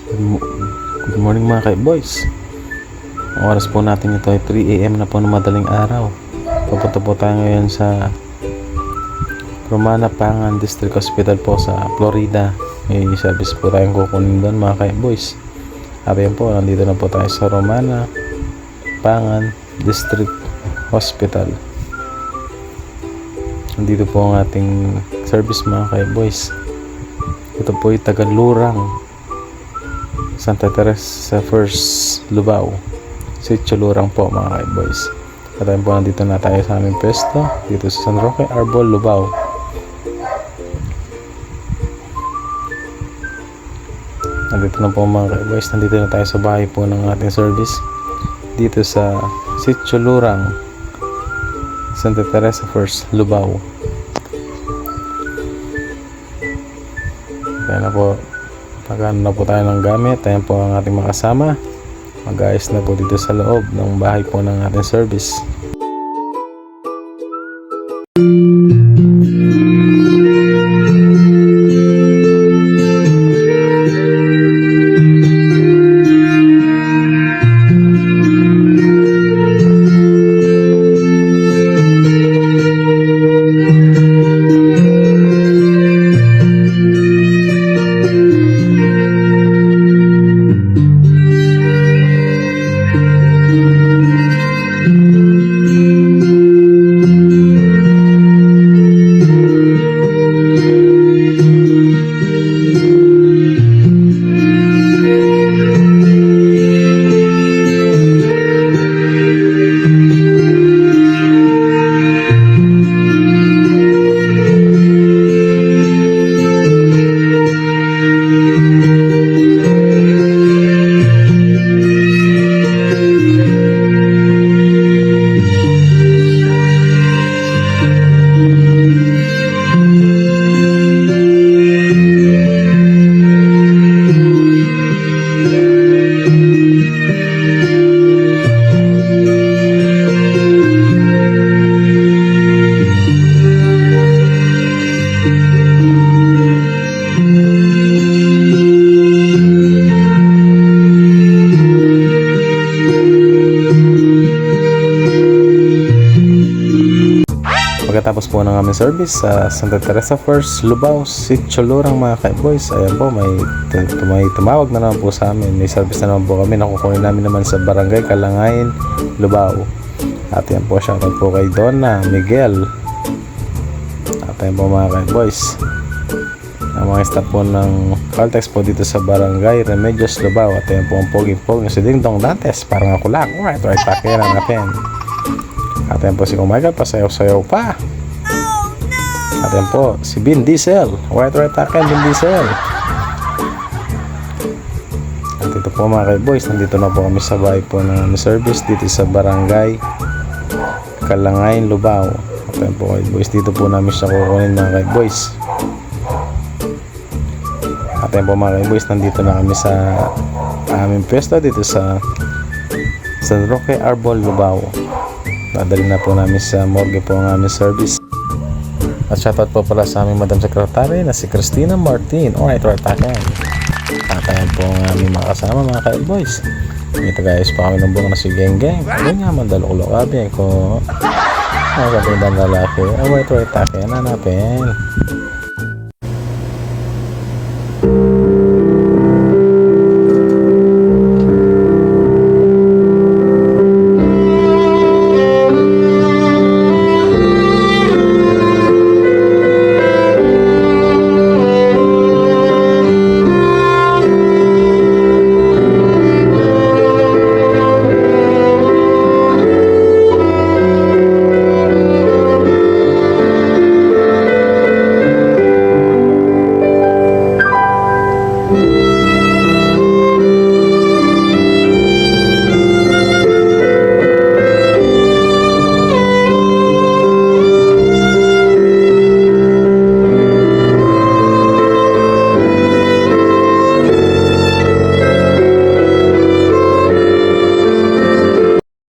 Good morning mga ka-boys. Ang oras po natin ito ay 3 AM na po ng madaling araw. Pupunta po tayo ngayon sa Romana Pangan District Hospital po sa Florida. May service po tayong kukunin doon mga ka-boys. Ayan po, nandito na po tayo sa Romana Pangan District Hospital. Nandito po ang ating service mga ka-boys. Ito po ay Tagalurang, Santa Teresa First, Lubao. Sitio Lurang po mga ka-boys. At ayun po, nandito na tayo sa aming pesto dito sa San Roque Arbol, Lubao. Nandito na po mga ka-boys. Nandito na tayo sa bahay po ng ating service dito sa Sitio Lurang, Santa Teresa First, Lubao. Kaya na po, pagano na po tayo ng gamit. Ayan po ang ating mga kasama. Mag-ayos na po dito sa loob ng bahay po ng ating service. Pagkatapos po ng aming service sa Santa Teresa First, Lubao, Sitio Lurang mga ka-boys, ayan po, may tumawag na naman po sa amin. May service na naman po kami na kukunin namin naman sa Barangay Kalangayin, Lubao. At ayan po, shoutout po kay Donna Miguel. At ayan po mga ka-boys, ang mga staff po ng Caltex po dito sa Barangay Remedios, Lubao. At ayan po ang poging-poging si Ding Dong Dantes, parang ako lang. Right, pakira na pen. At ayan po si Kumagal, pasayaw-sayaw pa. At ayan po si Vin Diesel, right taken Vin Diesel. At ito po mga ka-boys, nandito na po kami sa bahay po ng service dito sa Barangay Kalangayin, Lubao. At ayan po ka-boys, dito po namin siya kukunin mga ka-boys. At ayan po mga ka-boys, nandito na kami sa aming pwesto dito sa San Roque Arbol, Lubao. Dadali na po namin sa morgue po ang aming service. At shoutout po pala sa aming Madam Secretary na si Christina Martin. Alright, again. At ayan po ang aming mga kasama mga ka-boys. Ito guys, pa kami ng buong na si Geng Geng. Ayun nga, mandalok-lok abi ko. Ang kapindang lalaki. Alright, again. Hanapin.